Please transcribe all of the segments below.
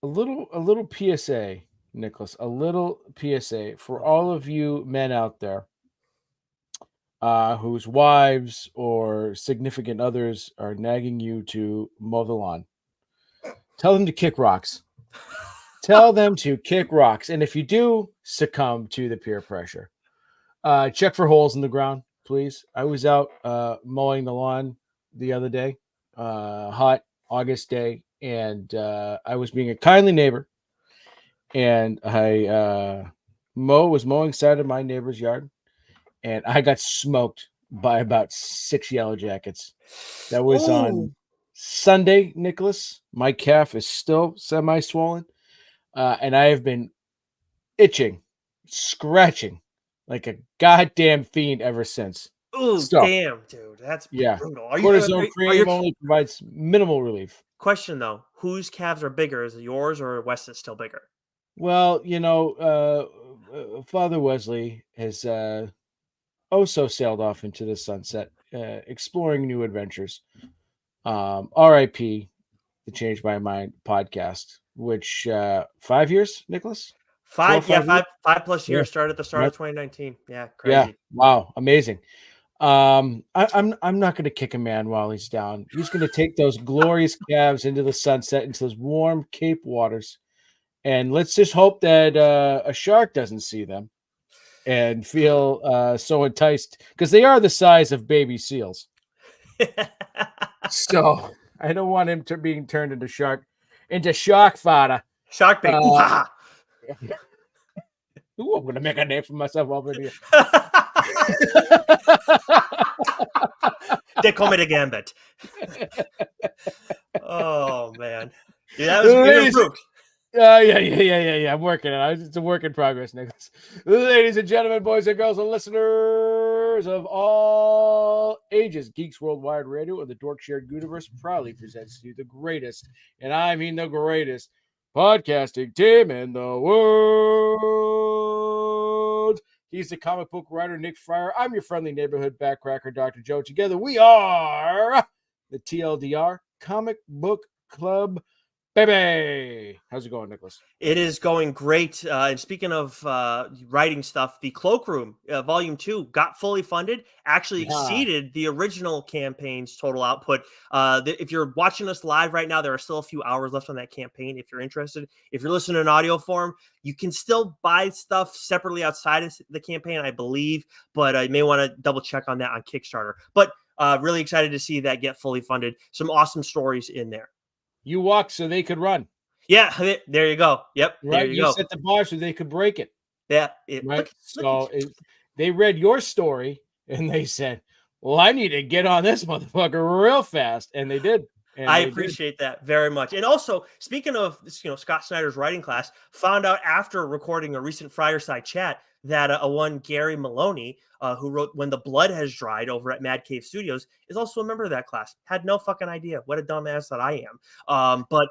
a little PSA, Nicholas, a little PSA for all of you men out there whose wives or significant others are nagging you to mow the lawn. Tell them to kick rocks. Tell them to kick rocks. And if you do succumb to the peer pressure, check for holes in the ground, please. I was out mowing the lawn the other day, hot August day, and I was being a kindly neighbor, and I was mowing side of my neighbor's yard, and I got smoked by about 6 yellow jackets. That was Oh, on Sunday, Nicholas. My calf is still semi-swollen, and I have been itching, scratching like a goddamn fiend ever since. oh, So, damn, dude, that's yeah, brutal. cortisone Are your cream only provides minimal relief. question though? Whose calves are bigger? Is it yours or Wes's still bigger? Well, Father Wesley has so sailed off into the sunset, exploring new adventures. R.I.P. the Change My Mind podcast, which 5 years, Nicholas? 5, yeah, 4 or 5 years? 5+ Yeah. years. Started at the start Yep. of 2019. Yeah, Yeah. crazy. Wow. Amazing. I'm not going to kick a man while he's down. He's going to take those glorious calves into the sunset, into those warm Cape waters, and let's just hope that a shark doesn't see them and feel so enticed, because they are the size of baby seals. So I don't want him to being turned into shark fodder. Shark bait. Ooh, Uh, ha, Ooh, I'm going to make a name for myself over here. ha. They call me the Gambit. Oh man, yeah, that was you Ladies, improved. yeah. I'm working on it. It's a work in progress, Nicholas. Ladies and gentlemen, boys and girls, and listeners of all ages, Geeks Worldwide Radio and the Dork Shared Universe proudly presents to you the greatest, and I mean the greatest, podcasting team in the world. He's the comic book writer, Nick Friar. I'm your friendly neighborhood backcracker, Dr. Joe. Together we are the TLDR Comic Book Club. Baby, how's it going, Nicholas? It is going great. And speaking of writing stuff, the Cloakroom Volume 2 got fully funded, actually Yeah. exceeded the original campaign's total output. If you're watching us live right now, there are still a few hours left on that campaign. If you're interested, if you're listening in audio form, you can still buy stuff separately outside of the campaign, I believe, but I may want to double check on that on Kickstarter. But really excited to see that get fully funded. Some awesome stories in there. You walked so they could run, Yeah, there you go. Yep, there right? you You go. set the bar so they could break it, Yeah, right? look at you. They read your story and they said, "Well, I need to get on this motherfucker real fast," and they did. And I they did. appreciate that very much. And also, speaking of Scott Snyder's writing class, found out after recording a recent Fireside chat that one Gary Maloney, who wrote "When the Blood Has Dried" over at Mad Cave Studios, is also a member of that class. Had no fucking idea. What a dumbass that I am. But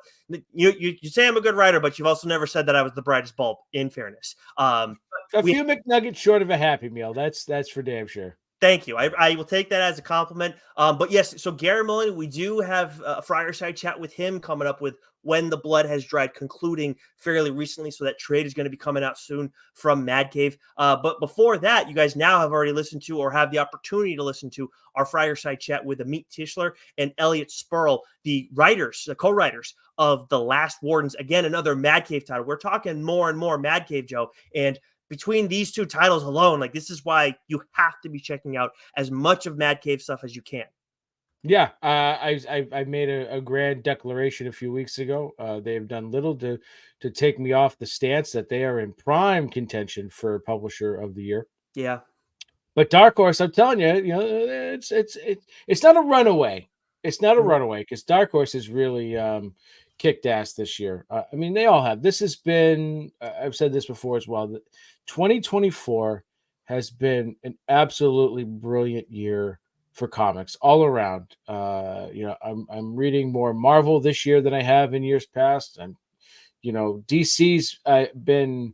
you say I'm a good writer, but you've also never said that I was the brightest bulb. In fairness, A few McNuggets short of a Happy Meal. That's for damn sure. Thank you. I will take that as a compliment. But yes, so Gary Mullen, we do have a fireside chat with him coming up with When the Blood Has Dried, concluding fairly recently. So that trade is going to be coming out soon from Mad Cave. But before that, you guys now have already listened to or have the opportunity to listen to our fireside chat with Amit Tischler and Elliot Spurl, the co-writers of The Last Wardens. Again, another Mad Cave title. We're talking more and more Mad Cave, Joe. And between these two titles alone, like, this is why you have to be checking out as much of Mad Cave stuff as you can. Yeah, I made a grand declaration a few weeks ago. They have done little to take me off the stance that they are in prime contention for Publisher of the Year. Yeah, But Dark Horse, I'm telling you, it's not a runaway. It's not a runaway, because Dark Horse has really kicked ass this year. I mean, they all have. This has been, I've said this before as well, that 2024 has been an absolutely brilliant year for comics all around. I'm reading more Marvel this year than I have in years past. And DC's been.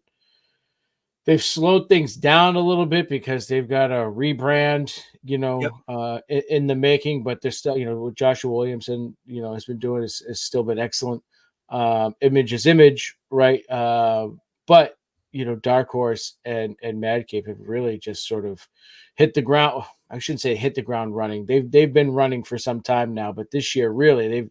They've slowed things down a little bit because they've got a rebrand, in the making. But they're still, what Joshua Williamson, has been doing has still been excellent. Image is image, right? But Dark Horse and Mad Cave have really just sort of hit the ground. I shouldn't say hit the ground running. They've been running for some time now, but this year really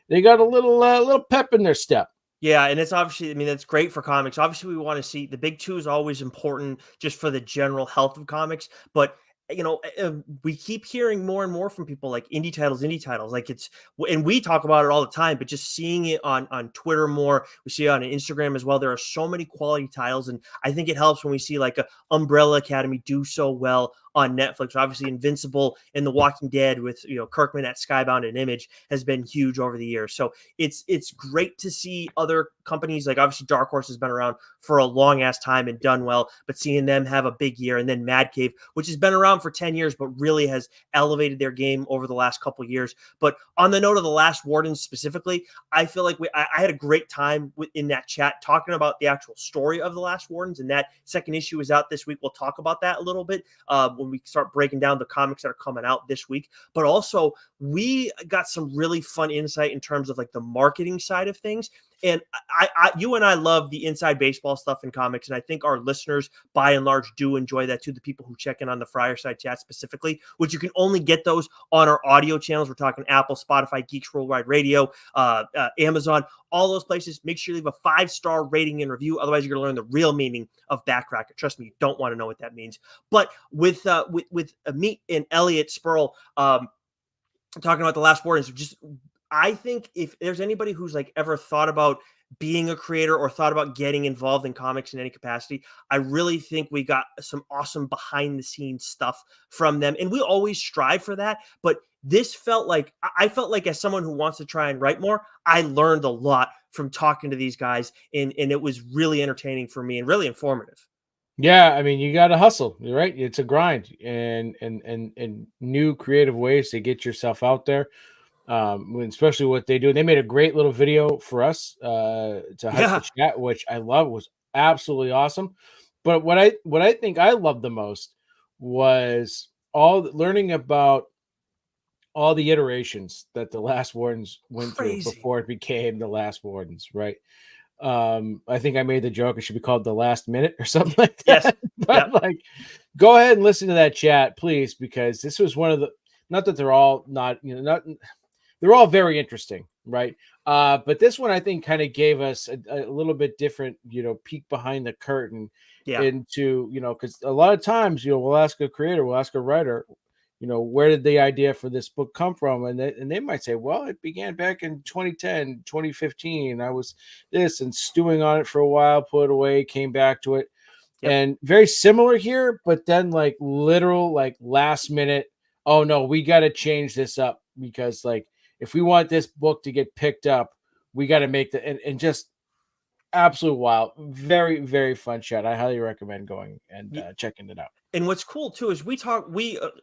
they got a little pep in their step. Yeah, and it's obviously, I mean, that's great for comics. Obviously, we want to see the big two is always important just for the general health of comics. But we keep hearing more and more from people like indie titles. Like and we talk about it all the time, but just seeing it on Twitter more, we see it on Instagram as well. There are so many quality titles, and I think it helps when we see like a Umbrella Academy do so well on Netflix. Obviously, Invincible and The Walking Dead with Kirkman at Skybound and Image has been huge over the years. So it's great to see other companies, like obviously Dark Horse has been around for a long ass time and done well, but seeing them have a big year, and then Mad Cave, which has been around for 10 years but really has elevated their game over the last couple years. But on the note of The Last Warden specifically, I feel like I had a great time in that chat talking about the actual story of The Last Wardens, and that second issue is out this week. We'll talk about that a little bit when we start breaking down the comics that are coming out this week. But also, we got some really fun insight in terms of like the marketing side of things. And you and I love the inside baseball stuff in comics, and I think our listeners, by and large, do enjoy that too. The people who check in on the Friar Side chat specifically, which you can only get those on our audio channels. We're talking Apple, Spotify, Geeks Worldwide Radio, Amazon, all those places. Make sure you leave a 5-star rating and review. Otherwise, you're going to learn the real meaning of backracker. Trust me, you don't want to know what that means. But with Amit and Elliot Spurl talking about The Last Wardens, just I think if there's anybody who's like ever thought about being a creator or thought about getting involved in comics in any capacity, I really think we got some awesome behind the scenes stuff from them. And we always strive for that. But this felt like, I felt like as someone who wants to try and write more, I learned a lot from talking to these guys. And it was really entertaining for me and really informative. Yeah, I mean, you got to hustle. You're right. It's a grind, and new creative ways to get yourself out there. Especially what they do. They made a great little video for us to hype the Yeah, chat, which I love. Was absolutely awesome. But what I think I loved the most was learning about all the iterations that the Last Wardens went through crazy. before it became the Last Wardens, right? I think I made the joke it should be called the Last Minute or something like Yes. that. Yep. But like, go ahead and listen to that chat, please, because this was one of the, not that they're all not, not, they're all very interesting, right? But this one I think kind of gave us a little bit different, peek behind the curtain Yeah. into, because a lot of times, we'll ask a creator, we'll ask a writer, where did the idea for this book come from? And they might say, well, it began back in 2010, 2015. I was this and stewing on it for a while, put it away, came back to it. Yep. And very similar here, but then like literal, like last minute, oh no, we got to change this up because like if we want this book to get picked up, we got to make the and just absolute wild, very, very fun chat. I highly recommend going and checking it out. And what's cool too is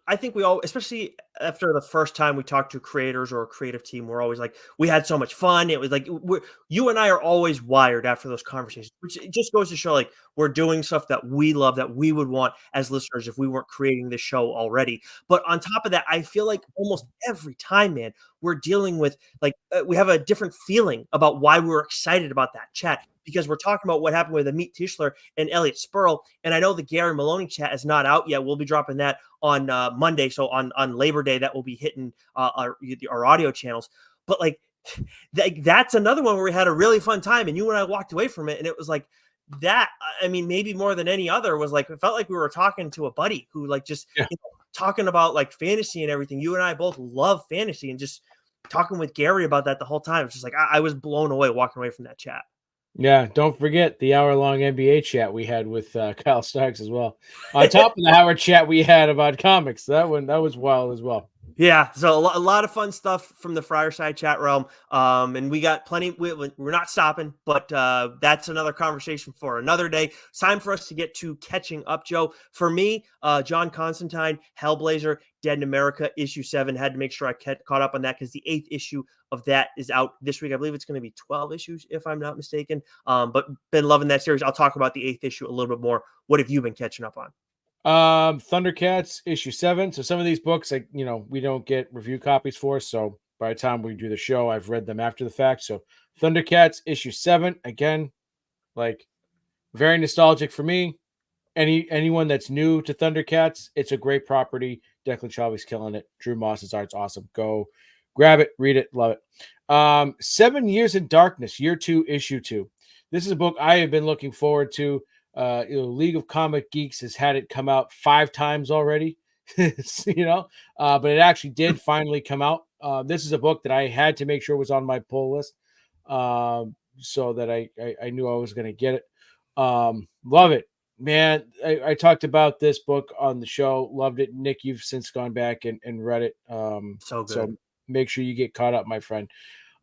I think we all, especially after the first time we talked to creators or a creative team, we're always like, we had so much fun. It was like, you and I are always wired after those conversations, which it just goes to show like we're doing stuff that we love, that we would want as listeners if we weren't creating this show already. But on top of that, I feel like almost every time, man, we're dealing with like, we have a different feeling about why we were excited about that chat, because we're talking about what happened with Amit Tischler and Elliot Spurl. And I know the Gary Maloney chat is not out yet. We'll be dropping that on Monday. So on Labor Day, that will be hitting our audio channels. But like, that's another one where we had a really fun time. And you and I walked away from it. And it was like, that, I mean, maybe more than any other, was like, it felt like we were talking to a buddy who like just talking about like fantasy and everything. You and I both love fantasy, and just talking with Gary about that the whole time. It's just like, I was blown away walking away from that chat. Yeah, don't forget the hour-long NBA chat we had with Kyle Starks as well. On top of the hour chat we had about comics, that was wild as well. Yeah, so a lot of fun stuff from the Friar Side chat realm, and we got plenty. We're not stopping, but that's another conversation for another day. It's time for us to get to catching up, Joe. For me, John Constantine, Hellblazer, Dead in America, issue 7. Had to make sure I caught up on that because the 8th issue of that is out this week. I believe it's going to be 12 issues, if I'm not mistaken. But been loving that series. I'll talk about the 8th issue a little bit more. What have you been catching up on? Thundercats issue 7. So some of these books, we don't get review copies for. So by the time we do the show, I've read them after the fact. So Thundercats issue 7, again, like very nostalgic for me. Anyone that's new to Thundercats, it's a great property. Declan Shalvey's killing it. Drew Moss's art's awesome. Go grab it, read it, love it. 7 Years in Darkness, year 2, issue 2. This is a book I have been looking forward to. League of Comic Geeks has had it come out 5 times already, but it actually did finally come out. This is a book that I had to make sure was on my pull list, so that I knew I was going to get it. Love it, man. I talked about this book on the show. Loved it. Nick, you've since gone back and read it. So good. So make sure you get caught up, my friend.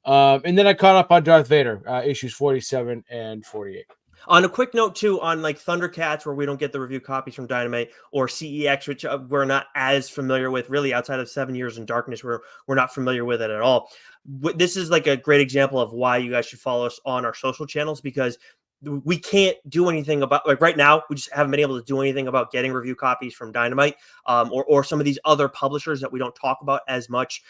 And then I caught up on Darth Vader, issues 47 and 48. On a quick note, too, on like Thundercats, where we don't get the review copies from Dynamite, or CEX, which we're not as familiar with, really, outside of 7 Years in Darkness, we're not familiar with it at all. This is like a great example of why you guys should follow us on our social channels, because we can't do anything about, like right now, we just haven't been able to do anything about getting review copies from Dynamite, or some of these other publishers that we don't talk about as much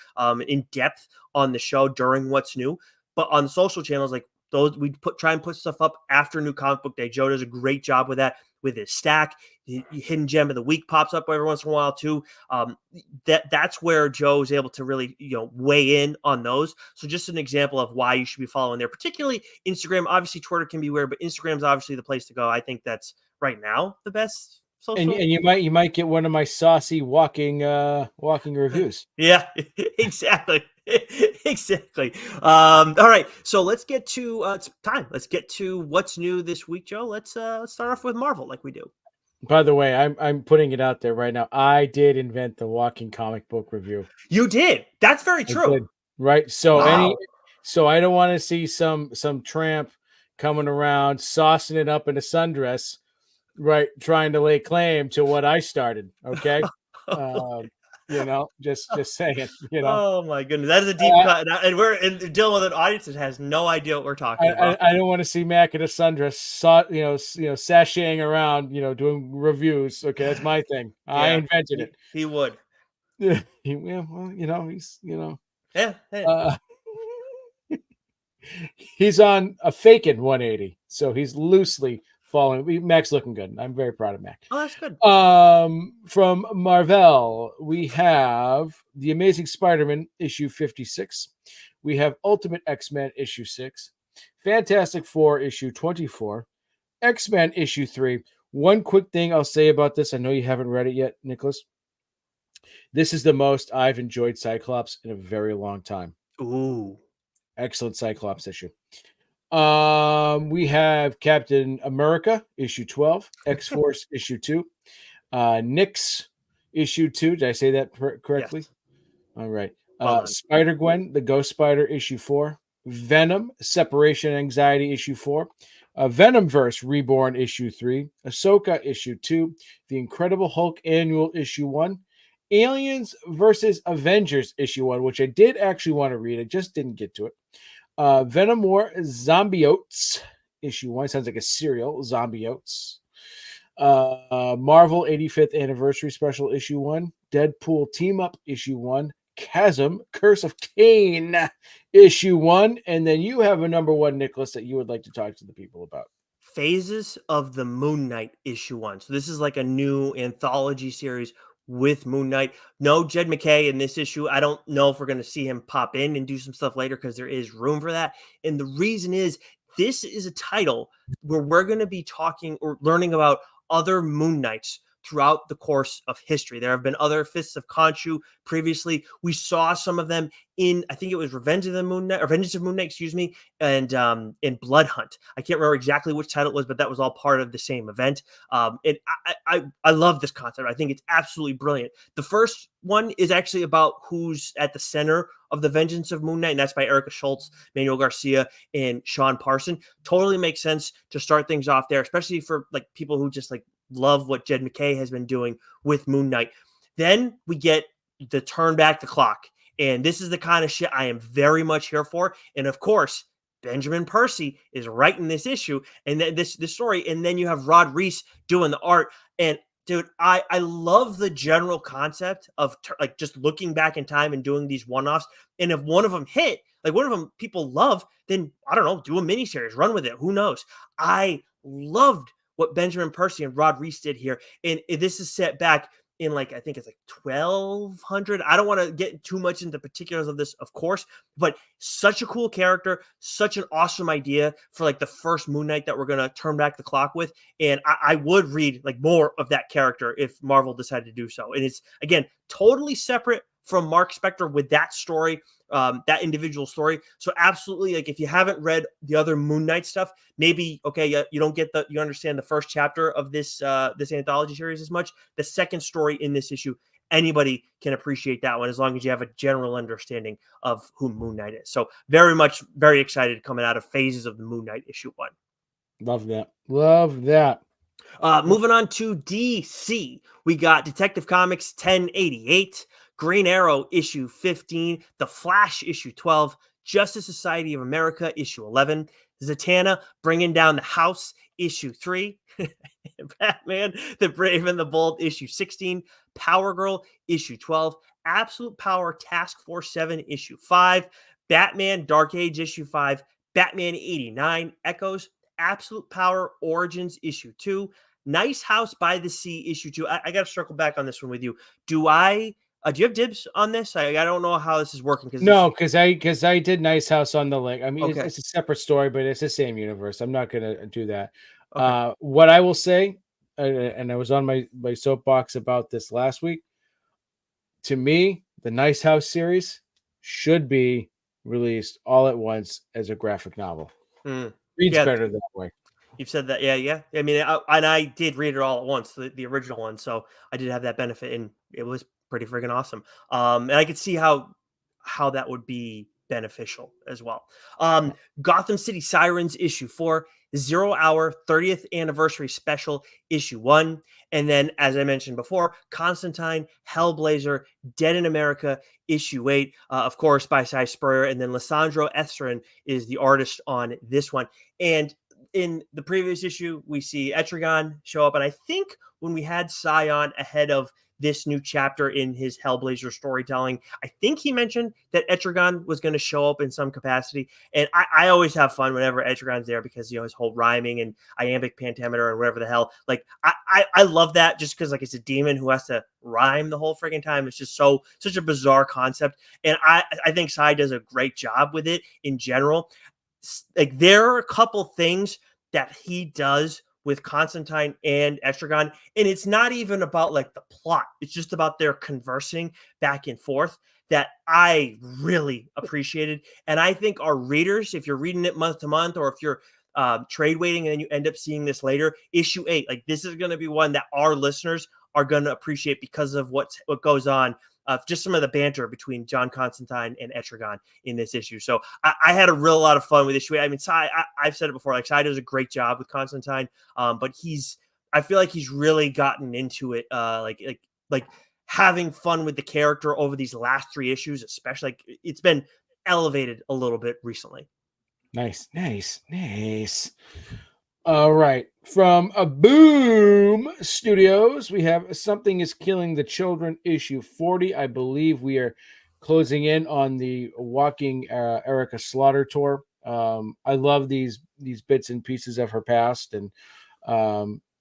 in depth on the show during What's New. But on the social channels, like those, we try and put stuff up after New Comic Book Day. Joe does a great job with that, with his stack. Hidden Gem of the Week pops up every once in a while too. That's where Joe is able to really, weigh in on those. So just an example of why you should be following there, particularly Instagram. Obviously Twitter can be weird, but Instagram is obviously the place to go. I think that's right now the best social. And you might get one of my saucy walking reviews. Yeah, exactly. Exactly. All right. So let's get to it's time. Let's get to what's new this week, Joe. Let's start off with Marvel like we do. By the way, I'm putting it out there right now. I did invent the walking comic book review. You did. That's very true. Did, right? So Wow. so I don't want to see some tramp coming around saucing it up in a sundress, right, trying to lay claim to what I started. Okay. Just saying, Oh my goodness, that is a deep cut, and we're dealing with an audience that has no idea what we're talking about. I don't want to see Mac in a sundress, sashaying around, doing reviews. Okay, that's my thing. I invented it. He would. Yeah, he's Yeah. he's on a faking 180, so he's loosely following. Mac's looking good. I'm very proud of Mac. Oh, that's good. From Marvel, we have The Amazing Spider-Man issue 56. We have Ultimate X-Men issue 6, Fantastic Four issue 24, X-Men issue 3. One quick thing I'll say about this, I know you haven't read it yet, Nicholas. This is the most I've enjoyed Cyclops in a very long time. Ooh. Excellent Cyclops issue. We have Captain America issue 12, X-Force issue 2, Nyx issue 2. Did I say that correctly? Yes. All right. Well Spider-Gwen, the Ghost Spider issue 4, Venom, Separation Anxiety issue 4, Venomverse Reborn issue 3, Ahsoka issue 2, The Incredible Hulk Annual issue 1, Aliens versus Avengers issue 1, which I did actually want to read. I just didn't get to it. Venom War Zombiotes issue 1. Sounds like a cereal. Zombiotes. Marvel 85th Anniversary Special issue 1. Deadpool Team Up issue 1. Chasm Curse of Cain issue 1. And then you have a number 1, Nicholas, that you would like to talk to the people about. Phases of the Moon Knight issue 1. So this is like a new anthology series with Moon Knight. No Jed McKay in this issue. I don't know if we're going to see him pop in and do some stuff later, because there is room for that. And the reason is, this is a title where we're going to be talking or learning about other Moon Knights throughout the course of history. There have been other Fists of Khonshu previously. We saw some of them in, I think it was Vengeance of Moon Knight, excuse me, and in Blood Hunt. I can't remember exactly which title it was, but that was all part of the same event. And I love this concept. I think it's absolutely brilliant. The first one is actually about who's at the center of the Vengeance of Moon Knight, and that's by Erica Schultz, Manuel Garcia, and Sean Parson. Totally makes sense to start things off there, especially for like people who just like love what Jed McKay has been doing with Moon Knight. Then we get the turn back the clock. And this is the kind of shit I am very much here for. And of course, Benjamin Percy is writing this issue and this story. And then you have Rod Reese doing the art. And dude, I love the general concept of like just looking back in time and doing these one-offs. And if one of them hit, like one of them people love, then I don't know, do a miniseries, run with it. Who knows? I loved what Benjamin Percy and Rod Reese did here. And this is set back in like, I think it's like 1200. I don't want to get too much into particulars of this, of course, but such a cool character, such an awesome idea for like the first Moon Knight that we're going to turn back the clock with. And I would read like more of that character if Marvel decided to do so. And it's, again, totally separate from Mark Spector with that story, that individual story. So absolutely, like if you haven't read the other Moon Knight stuff, maybe okay, you don't get you understand the first chapter of this this anthology series as much. The second story in this issue, anybody can appreciate that one as long as you have a general understanding of who Moon Knight is. So very excited coming out of Phases of the Moon Knight issue 1. Love that. Love that. Moving on to DC, we got Detective Comics 1088, Green Arrow issue 15, The Flash issue 12, Justice Society of America issue 11, Zatanna Bringing Down the House issue 3, Batman the Brave and the Bold issue 16, Power Girl issue 12, Absolute Power Task Force 7 issue 5, Batman Dark Age issue 5, Batman 89 Echoes, Absolute Power Origins issue 2, Nice House by the Sea issue 2. I got to circle back on this one with you. Do you have dibs on this? I don't know how this is working No, because I did Nice House on the link. I mean, Okay. it's a separate story, but it's the same universe. I'm not gonna do that. Okay. What I will say, and I was on my soapbox about this last week. To me, the Nice House series should be released all at once as a graphic novel. Reads Yeah, better that way. you've said that. Yeah. I mean, I did read it all at once, the original one, so I did have that benefit, and it was pretty freaking awesome. And I could see how that would be beneficial as well. Gotham City Sirens issue 4, 0 Hour 30th anniversary special issue 1, and then as I mentioned before, Constantine Hellblazer Dead in America issue 8, of course by Cy Spurrier, and then Lissandro Estrin is the artist on this one. And in the previous issue, we see Etrigan show up, and I think when we had Cy ahead of this new chapter in his Hellblazer storytelling, I think he mentioned that Etrigan was going to show up in some capacity. And I always have fun whenever Etrigan's there because, his whole rhyming and iambic pentameter and whatever the hell. Like, I love that just because, like, it's a demon who has to rhyme the whole friggin' time. It's just such a bizarre concept. And I think Cy does a great job with it in general. Like, there are a couple things that he does with Constantine and Etrigan, and it's not even about like the plot. It's just about their conversing back and forth that I really appreciated. And I think our readers, if you're reading it month to month, or if you're trade waiting and then you end up seeing this later, issue 8, like this is going to be one that our listeners are going to appreciate because of what goes on. Just some of the banter between John Constantine and Etrigan in this issue. So I had a real lot of fun with issue 8. I mean, Cy, I've said it before, like Cy does a great job with Constantine, but I feel like he's really gotten into it, like having fun with the character over these last 3 issues, especially. Like, it's been elevated a little bit recently. Nice. All right. From a Boom Studios, we have Something is Killing the Children, issue 40. I believe we are closing in on the Walking Erica Slaughter tour. I love these bits and pieces of her past, and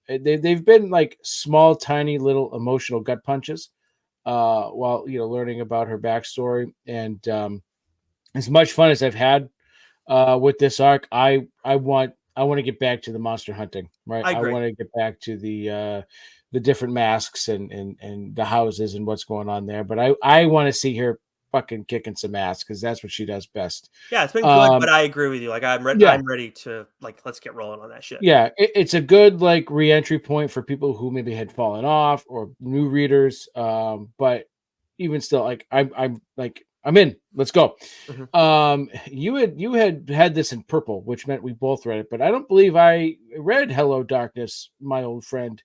they've been like small, tiny, little emotional gut punches while learning about her backstory. And as much fun as I've had with this arc, I want to get back to the monster hunting, right? I agree. want to get back to the different masks and the houses and what's going on there. But I want to see her fucking kicking some ass because that's what she does best. Yeah, it's been good, but I agree with you. Like, I'm ready. Yeah. I'm ready to, like, let's get rolling on that shit. Yeah, it's a good like re-entry point for people who maybe had fallen off or new readers. But even still, like I'm in. Let's go. Mm-hmm. You had this in purple, which meant we both read it, but I don't believe I read Hello Darkness, my old friend,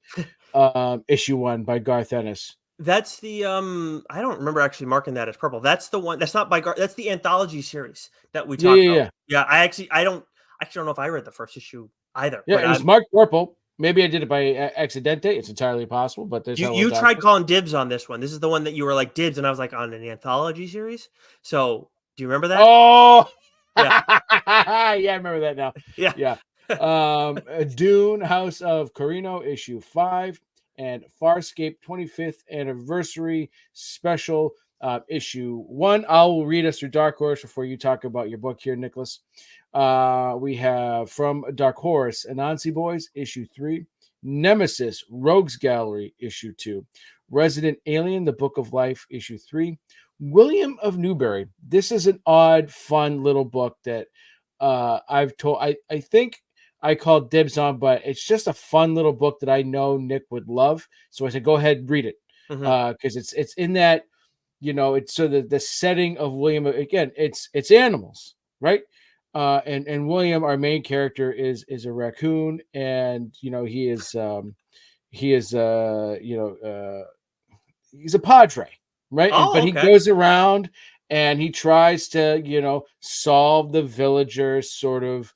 issue 1 by Garth Ennis. That's the I don't remember actually marking that as purple. That's the one. That's not by that's the anthology series that we talked about. Yeah, I don't know if I read the first issue either. Yeah, but it was marked purple. Maybe I did it by accidente. It's entirely possible, but there's you tried calling dibs on this one. This is the one that you were like dibs, and I was like, on an anthology series. So Do you remember that? Oh, Yeah. yeah, I remember that now. Yeah. Yeah. Dune, House of Carino, issue 5, and Farscape 25th anniversary special, issue 1. I'll read us through Dark Horse before you talk about your book here, Nicholas. We have from Dark Horse, Anansi Boys, issue 3, Nemesis, Rogues Gallery, issue 2, Resident Alien, The Book of Life, issue 3, William of Newbury. This is an odd, fun little book that I think I called dibs on, but it's just a fun little book that I know Nick would love. So I said, go ahead and read it. Mhm. Because it's in that, it's so the setting of William, again, it's animals, right? And William, our main character, is a raccoon, and he is he's a padre, right? But Oh, he okay. goes around and he tries to, solve the villagers' sort of,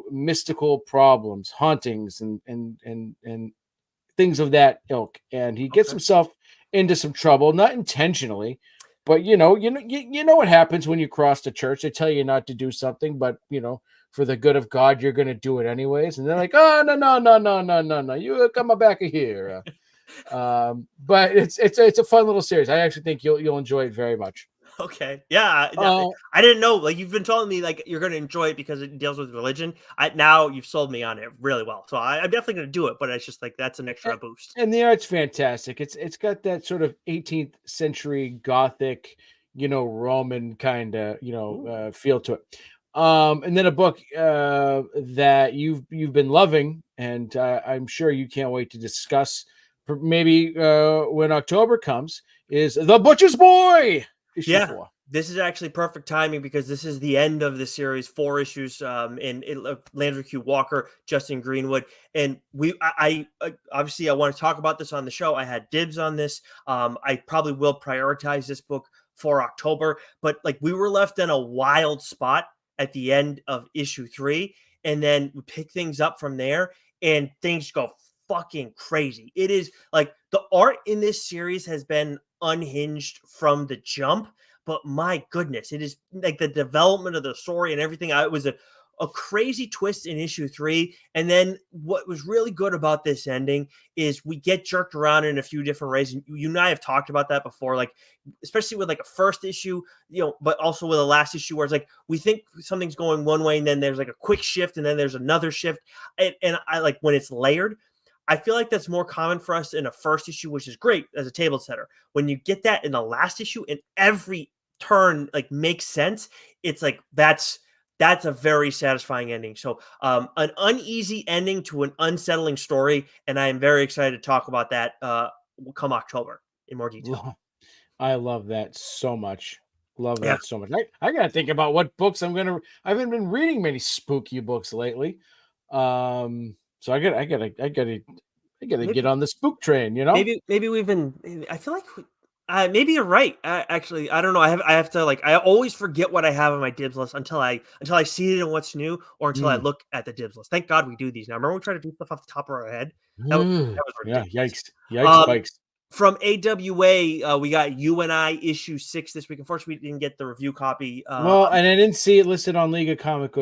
mystical problems, hauntings, and things of that ilk. And he gets Okay. himself into some trouble, not intentionally, but you know what happens when you cross the church. They tell you not to do something, but for the good of God, you're going to do it anyways. And they're like, oh, no, no, no, no, no, no, no, you come back here. But it's a fun little series. I actually think you'll enjoy it very much. Okay. Yeah. Uh, I didn't know. Like you've been telling me, like you're going to enjoy it because it deals with religion. Now you've sold me on it really well. So I'm definitely going to do it. But it's just like that's an extra boost. and the art's fantastic. It's got that sort of 18th century Gothic, Roman kind of Ooh. feel to it. And then a book that you've been loving, and I'm sure you can't wait to discuss. Maybe when October comes, is The Butcher's Boy issue Yeah, 4. this is actually perfect timing because this is the end of the series, 4 issues. And Landry Q. Walker, Justin Greenwood, and obviously I want to talk about this on the show. I had dibs on this. I probably will prioritize this book for October, but like we were left in a wild spot at the end of issue 3, and then we pick things up from there, and things go fucking crazy. It is like the art in this series has been unhinged from the jump, but my goodness, it is like the development of the story and everything. It was a crazy twist in issue 3. And then what was really good about this ending is we get jerked around in a few different ways. And you and I have talked about that before, like especially with like a first issue, but also with a last issue where it's like we think something's going one way and then there's like a quick shift and then there's another shift. And I like when it's layered. I feel like that's more common for us in a first issue, which is great as a table setter. When you get that in the last issue and every turn like makes sense, it's like that's a very satisfying ending. So an uneasy ending to an unsettling story, and I am very excited to talk about that come October in more detail. I love that so much. Love Yeah, that so much. I gotta think about what books I haven't been reading many spooky books lately. So I gotta get maybe on the spook train. maybe we've been. I feel like maybe you're right. Actually, I don't know. I have to like. I always forget what I have on my dibs list until I see it in what's new or until I Mm. look at the dibs list. Thank God we do these now. Remember we tried to do stuff off the top of our head. That was Yeah, ridiculous. yikes. Yikes Um, spikes. from AWA, we got You and I issue 6 this week. Unfortunately, we didn't get the review copy. Well, and I didn't see it listed on League of Comic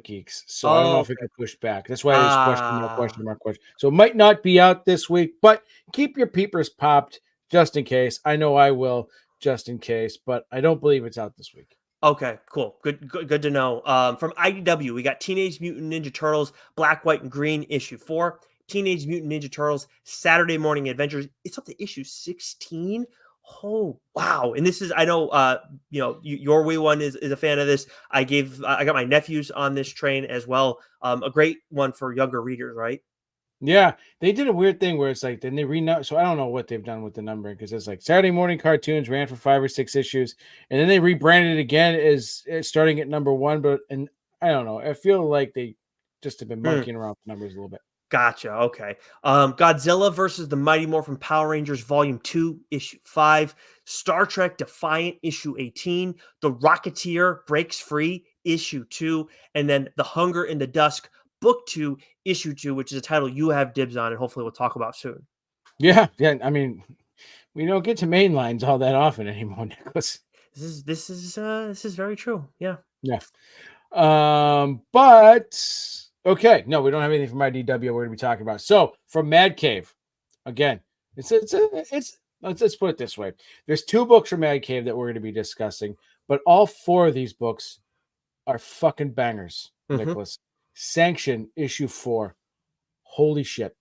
Geeks, so I don't know Oh, if it okay. got pushed back. That's why there's question mark, Ah, question mark, question. So it might not be out this week, but keep your peepers popped just in case. I know I will just in case, but I don't believe it's out this week. okay, cool. Good to know. From IDW, we got Teenage Mutant Ninja Turtles, Black, White, and Green, issue 4. Teenage Mutant Ninja Turtles, Saturday Morning Adventures. It's up to issue 16. Oh wow! And this is I know your wee one is a fan of this. I got my nephews on this train as well. A great one for younger readers, right? Yeah, they did a weird thing where it's like, then they renumber. So I don't know what they've done with the numbering because it's like Saturday morning cartoons ran for 5 or 6 issues, and then they rebranded it again as starting at number 1. And I don't know. I feel like they just have been Hmm. monkeying around with numbers a little bit. Gotcha. Okay. Godzilla versus the Mighty Morphin Power Rangers, Volume 2, Issue 5. Star Trek Defiant, Issue 18. The Rocketeer Breaks Free, Issue 2. And then The Hunger in the Dusk, Book 2, Issue 2, which is a title you have dibs on, and hopefully we'll talk about soon. Yeah, yeah. I mean, we don't get to main lines all that often anymore, Nicholas. This is very true. Yeah. Yeah. But okay, no, we don't have anything from IDW we're gonna be talking about. So from Mad Cave, again, it's let's put it this way. There's 2 books from Mad Cave that we're gonna be discussing, but all 4 of these books are fucking bangers, Hmm. Nicholas. Sanction issue 4. Holy shit.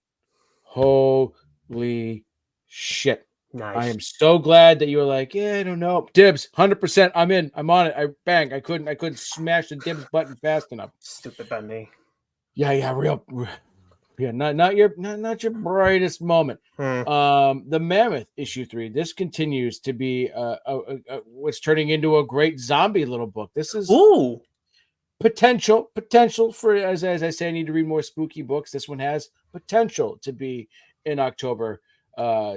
Holy shit. I Nice. am so glad that you were like, yeah, I don't know. Dibs, 100%. I'm in. I'm on it. I couldn't smash the dibs button fast enough. Stupid by me. Yeah, yeah, not your brightest moment. Hmm. The Mammoth issue 3. This continues to be what's turning into a great zombie little book. This is Ooh. potential for, as I say, I need to read more spooky books. This one has potential to be an October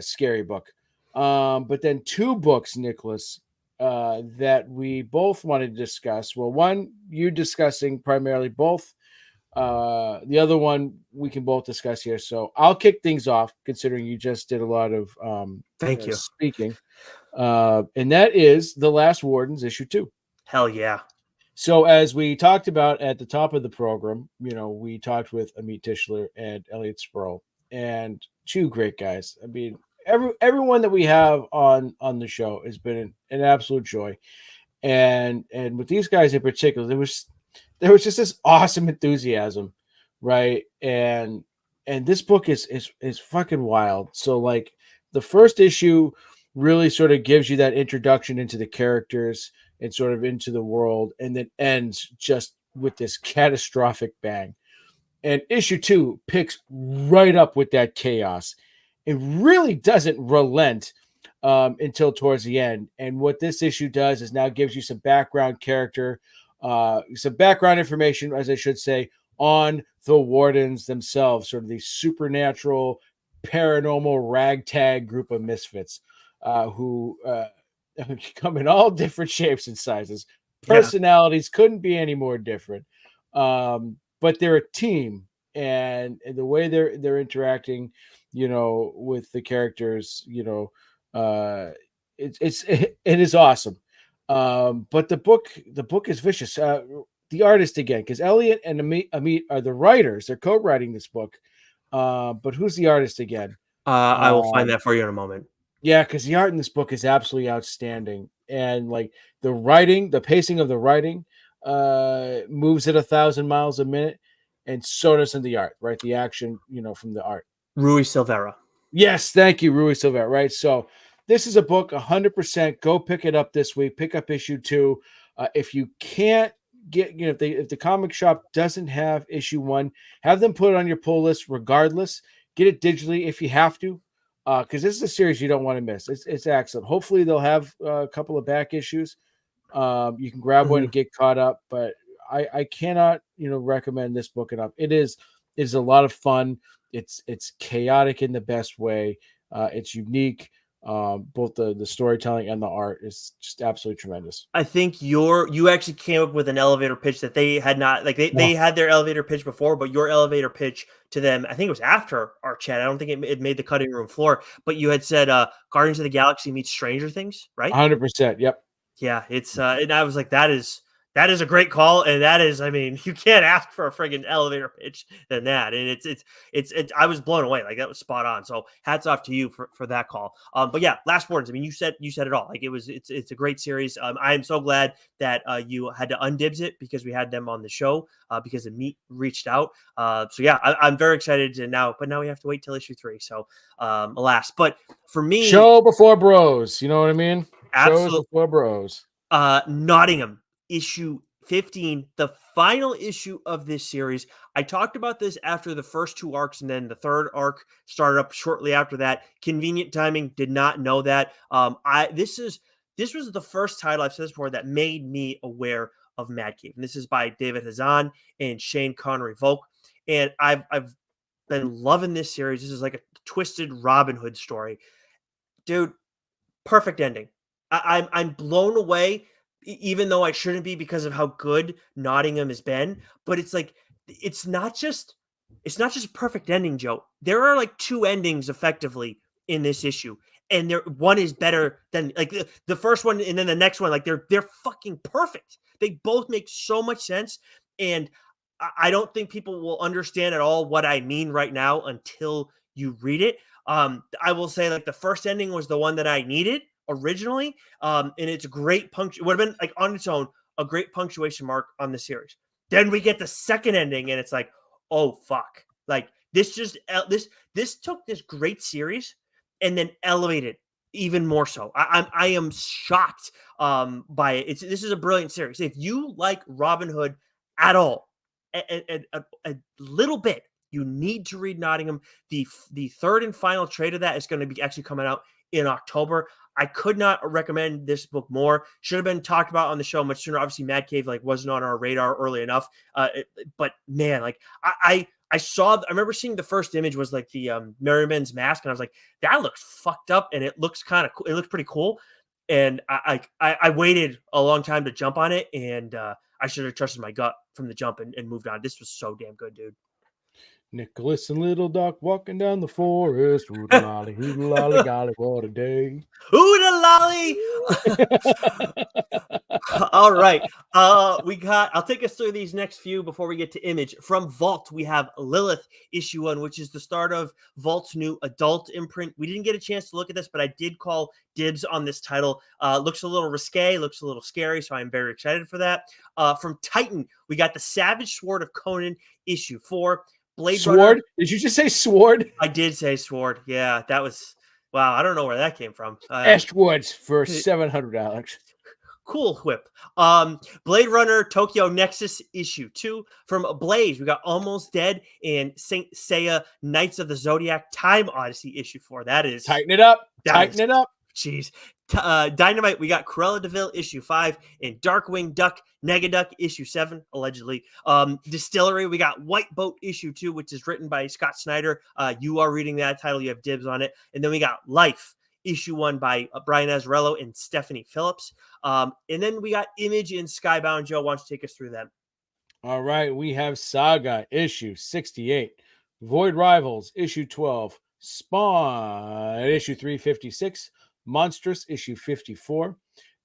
scary book. But then 2 books, Nicholas, that we both wanted to discuss. Well, one you discussing primarily both. The other one we can both discuss here. So I'll kick things off, considering you just did a lot of Thank you. speaking. And that is The Last Wardens, issue 2. Hell yeah. So as we talked about at the top of the program, we talked with Amit Tischler and Elliot Sproul, and 2 great guys. I mean, everyone that we have on the show has been an absolute joy, and with these guys in particular, there was just this awesome enthusiasm, right? And this book is fucking wild. So like the first issue really sort of gives you that introduction into the characters and sort of into the world, and then ends just with this catastrophic bang. And issue 2 picks right up with that chaos. It really doesn't relent until towards the end. And what this issue does is now gives you some background character, some background information, as I should say, on the Wardens themselves, sort of the supernatural, paranormal ragtag group of misfits who come in all different shapes and sizes. Yeah. Personalities couldn't be any more different. But they're a team, and the way they're interacting, with the characters, it is awesome. But the book is vicious. The artist again, because Elliot and Amit are the writers. They're co-writing this book. But who's the artist again? I will find Um, that for you in a moment. yeah, because the art in this book is absolutely outstanding, and like the writing, the pacing of the writing, moves at 1,000 miles a minute, and so does in the art, right? The action, from the art. Rui Silvera. Yes, thank you, Rui Silva. Right, so this is a book 100%. Go pick it up this week. Pick up issue 2. If you can't get, if the comic shop doesn't have issue 1, have them put it on your pull list. Regardless, get it digitally if you have to, because this is a series you don't want to miss. It's excellent. Hopefully, they'll have a couple of back issues. You can grab one Mhm. and get caught up, but I cannot recommend this book enough. It is a lot of fun. It's chaotic in the best way. It's unique. Both the storytelling and the art is just absolutely tremendous. I think you actually came up with an elevator pitch that they had not, like they Oh, had their elevator pitch before, but your elevator pitch to them, I think it was after our chat. I don't think it made the cutting room floor, but you had said Guardians of the Galaxy meets Stranger Things, right? 100%. Yep. Yeah, it's and I was like, that is a great call, and that is, I mean, you can't ask for a friggin' elevator pitch than that, and it's I was blown away, like that was spot on. So hats off to you for that call. But yeah, last words. I mean, you said it all. Like it's a great series. I am so glad that you had to undibs it because we had them on the show because the meat reached out. So yeah, I'm very excited to now, but now we have to wait till issue 3. So alas, but for me, Show before bros. You know what I mean? Shows absolutely. before bros. Nottingham, issue 15, the final issue of this series. I talked about this after the first 2 arcs, and then the third arc started up shortly after that. Convenient timing, did not know that. This was the first title I've said this before that made me aware of Mad Cave. And this is by David Hazan and Shane Connery Volk. And I've been loving this series. This is like a twisted Robin Hood story. Dude, perfect ending. I'm blown away, even though I shouldn't be because of how good Nottingham has been. But it's like it's not just a perfect ending, Joe. There are like 2 endings effectively in this issue, and one is better than like the first one, and then the next one. Like they're fucking perfect. They both make so much sense, and I don't think people will understand at all what I mean right now until you read it. I will say like the first ending was the one that I needed originally, and it's a great punctuation. Would have been like on its own a great punctuation mark on the series. Then we get the second ending, and it's like, oh fuck, like this just this took this great series and then elevated even more so. I am shocked by it. This is a brilliant series. If you like Robin Hood at all, a little bit, you need to read Nottingham. The third and final trade of that is going to be actually coming out in October. I could not recommend this book more. Should have been talked about on the show much sooner. Obviously, Mad Cave like wasn't on our radar early enough. But man, like I saw. I remember seeing the first image was like the Merryman's Mask, and I was like, that looks fucked up, and it looks kind of cool. It looks pretty cool. And I waited a long time to jump on it, and I should have trusted my gut from the jump and moved on. This was so damn good, dude. Nicholas and Little Doc walking down the forest. Oodle-lolly, oodle-lolly, golly, what a day. Ooh, lolly. All right. I'll take us through these next few before we get to Image. From Vault, we have Lilith issue 1, which is the start of Vault's new adult imprint. We didn't get a chance to look at this, but I did call dibs on this title. Looks a little risque, looks a little scary, so I'm very excited for that. From Titan, we got the Savage Sword of Conan issue 4. Blade Sword? Runner. Did you just say sword? I did say sword. Yeah, that was wow. I don't know where that came from. Ashwoods for $700. Cool whip. Blade Runner Tokyo Nexus issue 2. From Blaze, we got Almost Dead and Saint Seiya Knights of the Zodiac Time Odyssey issue 4. That is Tighten it up. Tighten it up. Jeez. Dynamite, we got Cruella DeVille issue 5 and Darkwing Duck Negaduck issue 7, allegedly. Distillery, we got White Boat issue 2, which is written by Scott Snyder. You are reading that title, you have dibs on it. And then we got Life issue 1 by Brian Azzarello and Stephanie Phillips. And then we got Image and Skybound. Joe, why don't you take us through them? All right, we have Saga issue 68, Void Rivals issue 12, Spawn issue 356, Monstrous issue 54,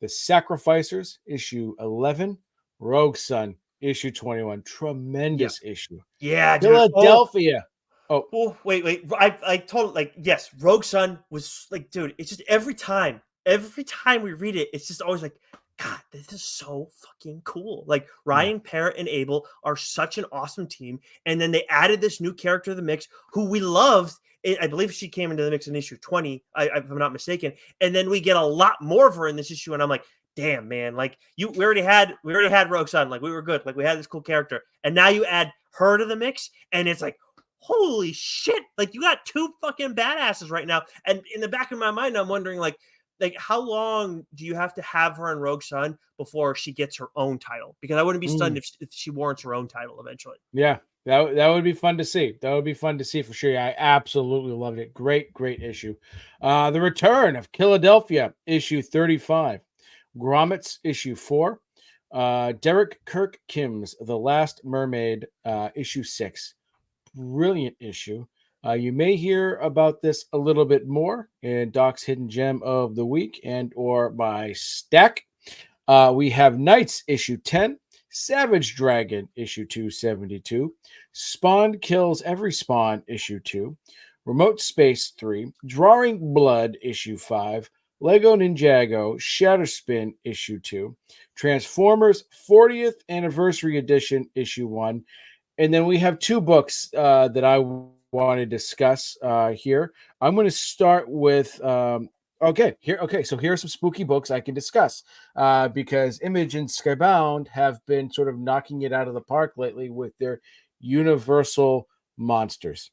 The Sacrificers issue 11, Rogue Sun issue 21. Tremendous issue. Yeah, dude. Philadelphia. Oh, wait. I told like yes, Rogue Sun was like, dude, it's just every time we read it, it's just always like, God, this is so fucking cool. Like Ryan, Parrott, and Abel are such an awesome team. And then they added this new character to the mix who we loved. I believe she came into the mix in issue 20, if I'm not mistaken. And then we get a lot more of her in this issue. And I'm like, damn, man, like we already had Rogue Sun. Like we were good. Like we had this cool character. And now you add her to the mix, and it's like, holy shit. Like you got two fucking badasses right now. And in the back of my mind, I'm wondering like how long do you have to have her in Rogue Sun before she gets her own title? Because I wouldn't be stunned if she warrants her own title eventually. Yeah, that would be fun to see. That would be fun to see for sure. I absolutely loved it. Great issue. The Return of Philadelphia, issue 35. Grommets, issue 4. Derek Kirk Kim's The Last Mermaid, issue 6. Brilliant issue. You may hear about this a little bit more in Doc's Hidden Gem of the Week and or my stack. We have Knights issue 10, Savage Dragon issue 272, Spawn Kills Every Spawn issue 2, Remote Space 3, Drawing Blood issue 5, Lego Ninjago Shatterspin issue 2, Transformers 40th Anniversary Edition issue 1, and then we have two books that I want to discuss here. I'm going to start with so here are some spooky books I can discuss because Image and Skybound have been sort of knocking it out of the park lately with their Universal Monsters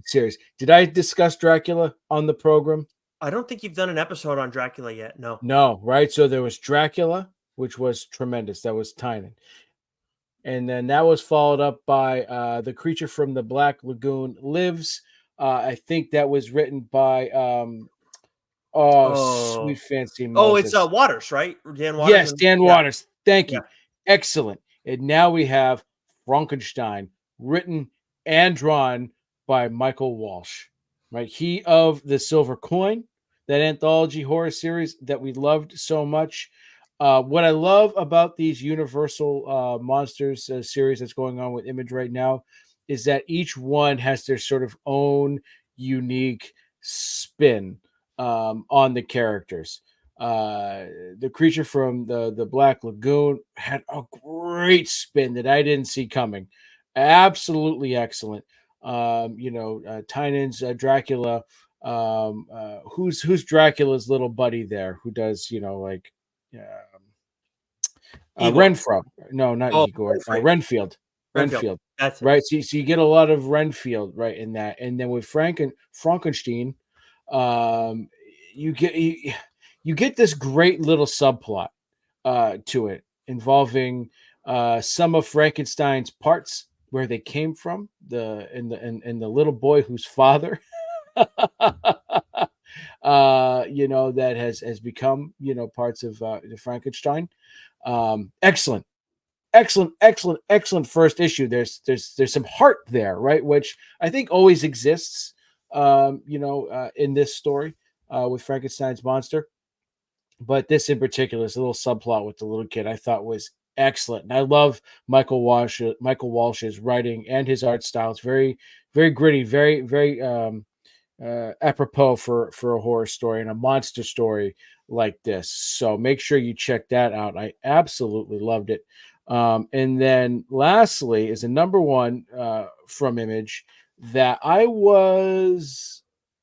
series. Did I discuss Dracula on the program? I don't think you've done an episode on Dracula yet. No, right? So there was Dracula, which was tremendous. That was Tynan. And then that was followed up by The Creature from the Black Lagoon Lives. I think that was written by Sweet Fancy Moses. Oh, it's Waters, right? Dan Waters. Yes, Dan Waters. Thank you. Excellent. And now we have Frankenstein, written and drawn by Michael Walsh. Right? He of the Silver Coin, that anthology horror series that we loved so much. What I love about these Universal Monsters series that's going on with Image right now is that each one has their sort of own unique spin on the characters. The creature from the Black Lagoon had a great spin that I didn't see coming. Absolutely excellent. Tynan's Dracula. Who's Dracula's little buddy there? Who does like Igor. Renfro? No, not Oh, Igor. Renfield. Renfield. Renfield. Renfield. That's it. Right. So you get a lot of Renfield right in that, and then with Frankenstein, um, you get this great little subplot to it involving some of Frankenstein's parts, where they came from, and the little boy whose father that has become parts of the Frankenstein. Excellent, excellent first issue. There's some heart there, right, which I think always exists in this story with Frankenstein's monster. But this in particular, this little subplot with the little kid, I thought was excellent. And I love Michael Walsh's writing and his art style. It's very, very gritty, very, very apropos for a horror story and a monster story like this. So make sure you check that out. I absolutely loved it. And then lastly is a number one from Image that I was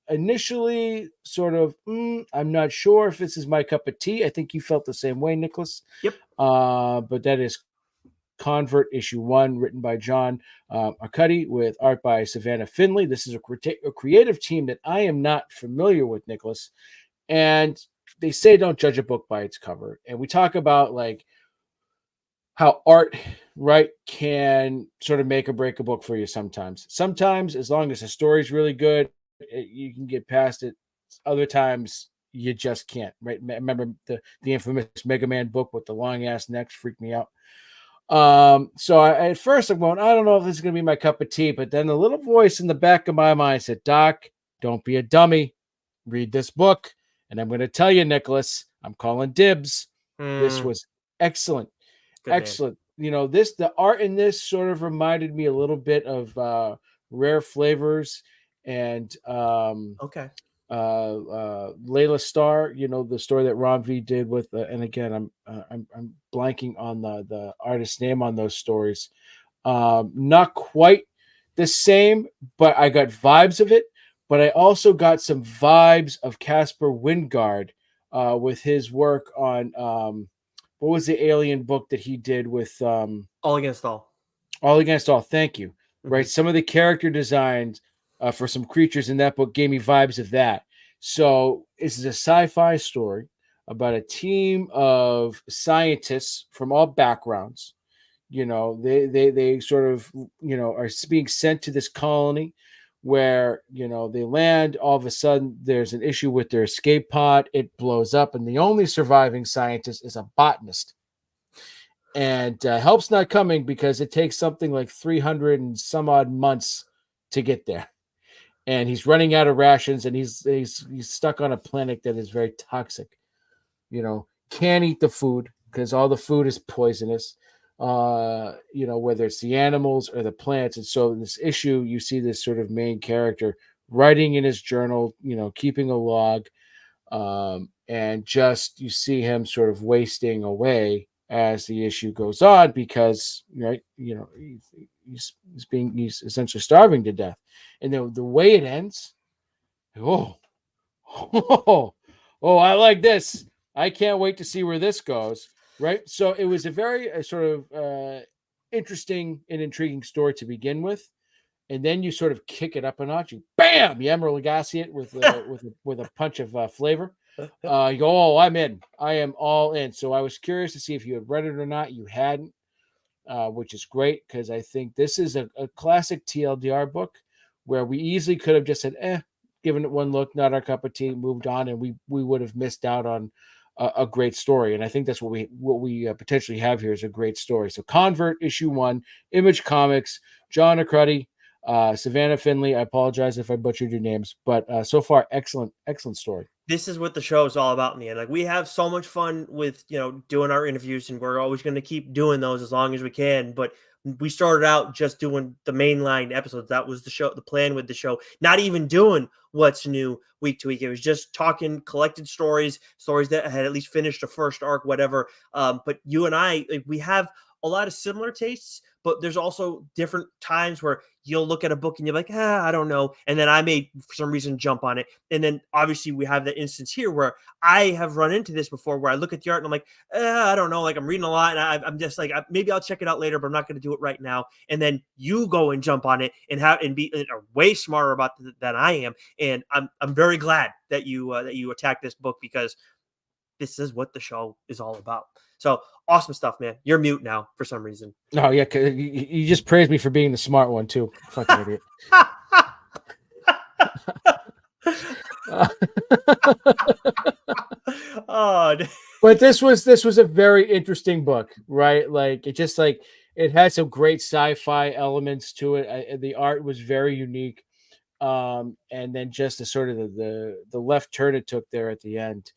initially sort of, I'm not sure if this is my cup of tea. I think you felt the same way, Nicholas. Yep. But that is Convert issue 1, written by John Arcudi with art by Savannah Finley. This is a creative team that I am not familiar with, Nicholas. And they say don't judge a book by its cover. And we talk about like how art, right, can sort of make or break a book for you sometimes. Sometimes, as long as the story's really good, you can get past it. Other times, you just can't, right? Remember the infamous Mega Man book with the long ass necks freaked me out. So at first I'm going, I don't know if this is going to be my cup of tea, but then the little voice in the back of my mind said, Doc, don't be a dummy. Read this book. And I'm going to tell you, Nicholas, I'm calling dibs. This was excellent. Good excellent. The art in this sort of reminded me a little bit of Rare Flavors and okay. Layla Starr, the story that Ron V did with, and again, I'm blanking on the artist's name on those stories. Not quite the same, but I got vibes of it. But I also got some vibes of Caspar Wingard with his work on what was the alien book that he did with All Against All. All Against All. Thank you. Mm-hmm. Right, some of the character designs for some creatures in that book gave me vibes of that. So this is a sci-fi story about a team of scientists from all backgrounds. They sort of are being sent to this colony where they land. All of a sudden, there's an issue with their escape pod. It blows up, and the only surviving scientist is a botanist. And help's not coming because it takes something like 300 and some odd months to get there. And he's running out of rations, and he's stuck on a planet that is very toxic. Can't eat the food because all the food is poisonous. Whether it's the animals or the plants. And so this issue, you see this sort of main character writing in his journal, keeping a log, and just you see him sort of wasting away as the issue goes on because he's essentially starving to death. And the way it ends, oh, I like this. I can't wait to see where this goes. Right. So it was a very sort of interesting and intriguing story to begin with. And then you sort of kick it up a notch. You Emerald Lagasse it with a punch of flavor. You go, oh, I'm in. I am all in. So I was curious to see if you had read it or not. You hadn't, which is great because I think this is a classic TLDR book where we easily could have just said, given it one look, not our cup of tea, moved on, and we would have missed out on a great story. And I think that's what we potentially have here is a great story. So Convert issue 1, Image Comics, John Arcudi, Savannah Finley. I apologize if I butchered your names, but so far, excellent story. this is what the show is all about in the end. Like, we have so much fun with, doing our interviews, and we're always going to keep doing those as long as we can. But we started out just doing the mainline episodes. That was the plan with the show, not even doing what's new week to week. It was just talking collected stories that had at least finished the first arc, whatever. But you and I, like, we have a lot of similar tastes, but there's also different times where you'll look at a book and you're like, I don't know. And then I may, for some reason, jump on it. And then obviously we have that instance here where I have run into this before, where I look at the art and I'm like, I don't know. Like, I'm reading a lot, and I'm just like, maybe I'll check it out later, but I'm not going to do it right now. And then you go and jump on it and be way smarter about than I am. And I'm very glad that you attacked this book, because this is what the show is all about. So awesome stuff, man. You're mute now for some reason. Oh yeah, 'cause you just praised me for being the smart one too. Fucking idiot. Oh, But this was a very interesting book, right? Like, it had some great sci-fi elements to it. The art was very unique, and then just the sort of the left turn it took there at the end.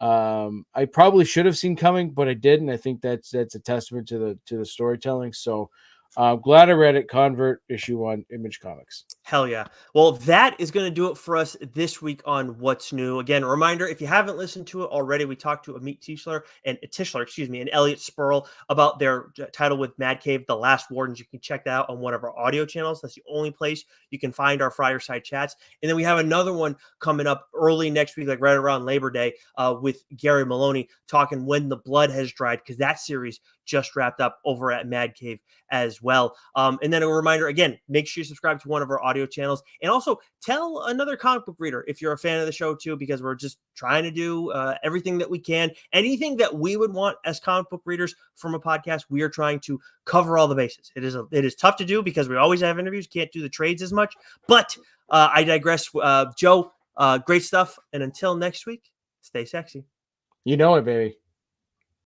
I probably should have seen coming, but I didn't. I think that's a testament to the storytelling. So glad I read it. Convert issue 1, Image Comics. hell yeah. Well, that is going to do it for us this week on What's New. Again, a reminder, if you haven't listened to it already, we talked to Amit Tischler and Elliot Spurl about their title with Mad Cave, The Last Wardens. You can check that out on one of our audio channels. That's the only place you can find our Friar Side chats. And then we have another one coming up early next week, like right around Labor Day, with Gary Maloney talking When the Blood Has Dried, because that series just wrapped up over at Mad Cave as well. And then a reminder, again, make sure you subscribe to one of our audio channels, and also tell another comic book reader if you're a fan of the show too, because we're just trying to do everything that we can. Anything that we would want as comic book readers from a podcast, we are trying to cover all the bases. It is tough to do because we always have interviews, can't do the trades as much, but I digress. Joe, great stuff. And until next week, stay sexy. You know it, baby.